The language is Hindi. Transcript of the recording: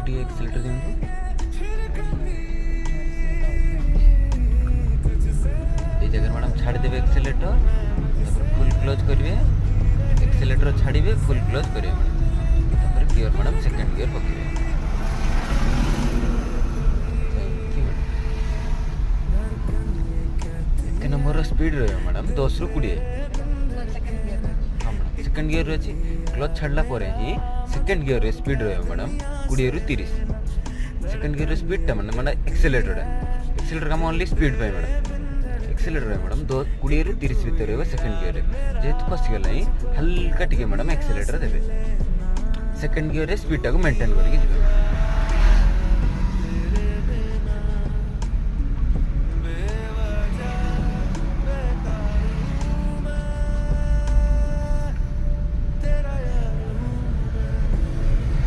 टी एक्सीलेटर दिंतु ये जगह मैडम छाड़ी देबे एक्सीलेटर फुल क्लोज करेंगे एक्सीलेटर छाड़िबे फुल क्लोज करेंगे madam gear madam second gear पकेबे एक नंबर स्पीड रहे मैडम 10 ରୁ 20 हाँ मैडम सेकंड गियर अच्छी क्लच छाड़ला ही सेकंड गियर रे स्पीड रहे मैडम 20 ରୁ 30 सेकंड गियर स्पीड मैंने एक्सीलेटर काम ओनली स्पीड पे मैडम एक्सीलेटर है मैडम 20 ରୁ 30 भितर रहा सेकंड गियर जेहेतु खसीगला हल्का टे मैडम एक्सीलेटर देवे सेकंड गियर स्पीड टाक मेंटेन करके